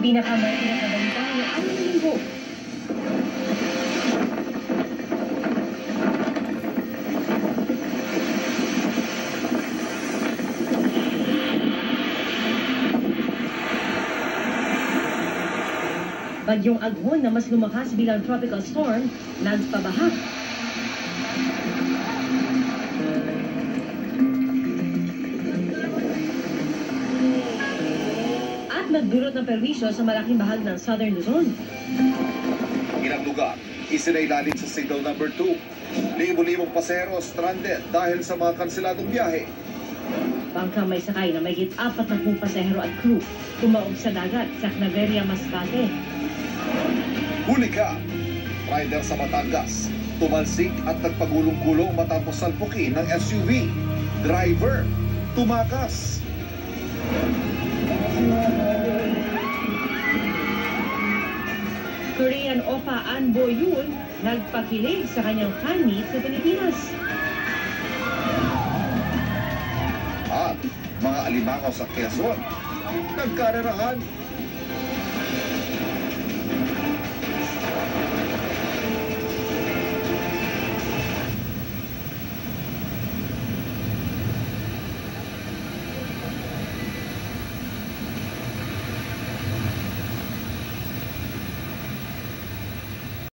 pinakabalita ngayong linggo. Bagyong Aghon na mas lumakas bilang tropical storm, nagpabaha. At nagdulot ng perwisyo sa malaking bahag ng Southern Luzon. Ilang lugar, isinailalim sa signal number 2. Libo-libong pasero stranded dahil sa mga kanseladong biyahe. Bangkang may sakay na mayigit 40 pasahero at crew tumaog sa dagat sa Claveria, Masbate. Huli ka! Rider sa Batangas, tumalsik at nagpagulong-gulong matapos salpukin ng SUV. Driver, tumakas. Korean Oppa An Bo-yoon nagpakilig sa kanyang fan meet sa Pilipinas. At mga alimangaw sa Quezon, nagkarerahan.